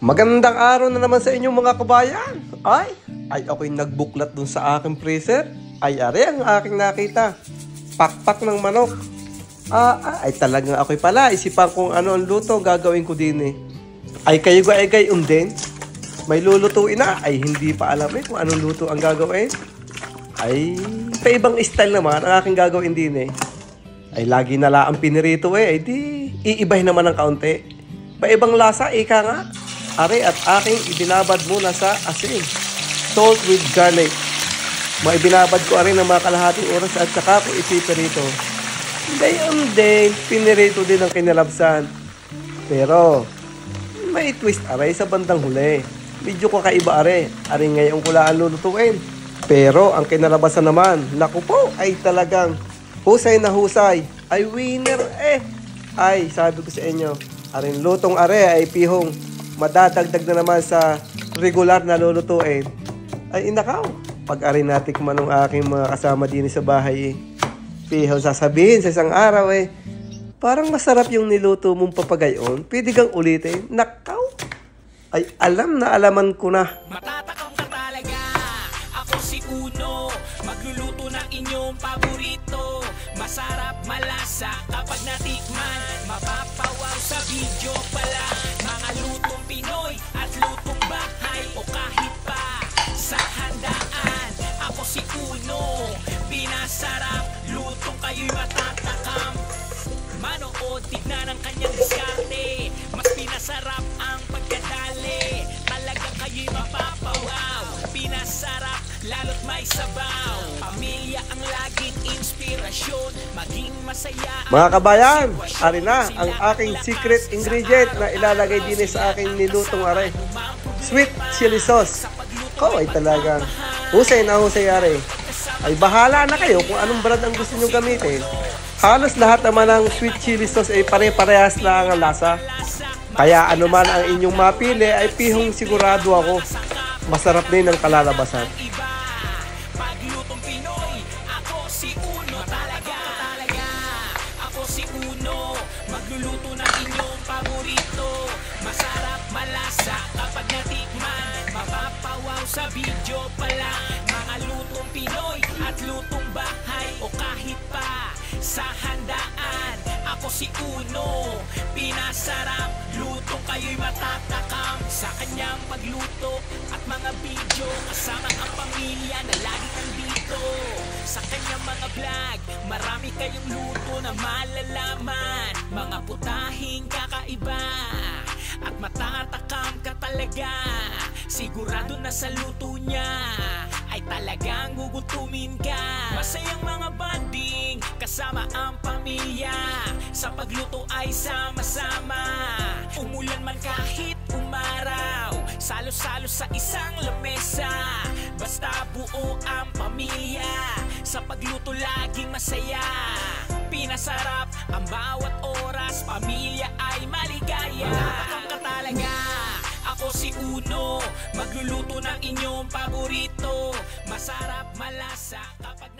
Magandang araw na naman sa inyong mga kabayan. Ay ako'y nagbuklat dun sa aking freezer. Ay are ang aking nakita. Pakpak ng manok. Ay talagang ako'y pala. Isipan kung ano ang luto gagawin ko din eh. Ay kayo ay gayon din. May lulutuin na. Ay hindi pa alam eh kung anong luto ang gagawin. Ay paibang style naman ang aking gagawin din eh. Ay lagi na lang ang pinirito eh. Ay di iibahin naman ng kaunti. Paibang lasa, ika nga. Are at aking ibinabad muna sa asin. Salt with garlic. Maibinabad ko rin ng mga kalahating oras at saka ko ipipirito. Gayon din, pinirito din ang kinalabsan. Pero, may twist aray sa bandang huli. Medyo kakaiba are. Are ngayon ko lang lulutuin. Pero, ang kinalabasan naman, naku po, ay talagang husay na husay. Ay winner eh. Ay, sabi ko sa inyo, aring lutong are ay pihong madadagdag na naman sa regular na lulutuin. Ay inakaw, pag-ari natin kung anong aking mga kasama din sa bahay eh. Pihaw sasabihin sa isang araw eh, parang masarap yung niluto mong papagayon, pwede kang ulitin. Nakaw, ay alam na alaman ko na. Matatakam ka talaga, ako si Uno, magluluto ng inyong paborito. Masarap, malasa, kapag natikman, mapapawaw sa video pala. Mga lutong Pinoy at lutong bahay o kahit pa sa handaan. Ako si Uno, pinasarap, lutong kayo'y matatakam. Manood, tignan ang kanyang diskarte, mas pinasarap ang pagkadali. Talagang kayo'y mapapawaw, pinasarap, lalo't may sabaw. Pamilya ang laging inspirasyon, maging masaya. Mga kabayan, ari na ang aking secret ingredient na ilalagay din sa aking nilutong are. Sweet chili sauce. Ay talagang husay na husay are. Ay bahala na kayo kung anong brand ang gusto nyo gamitin. Halos lahat naman ng sweet chili sauce ay pare-parehas lang ang lasa. Kaya anuman ang inyong mapili ay pihong sigurado ako masarap din ang kalalabasan. Paglutong Pinoy, ako si Uno talaga. Ako si Uno, magluluto ng inyong paborito. Masarap, malasa, kapag natikman, mapapawaw sa video pala. Mga lutong Pinoy at lutong bahay o kahit pa sa handaan. Ako si Uno, pinasarap, lutong kayo'y matatakam. Sa kanyang pagluto at mga video, kasama ang pamilya na laging nandito. Sa kanyang mga vlog, marami kayong luto na malalaman. Mga putahing kakaiba at matatakam ka talaga. Sigurado na sa luto niya ay talagang gugutumin ka. Masayang mga banding kasama ang pamilya. Sa pagluto ay sama-sama. Umulan man kahit umaraw, salo-salo sa isang lamesa. Basta buo ang pamilya, sa pagluto laging masaya. Pinasarap ang bawat oras, pamilya ay maligaya. Matatakam ka talaga, ako si Uno, magluluto ng inyong paborito. Masarap, malasa, kapag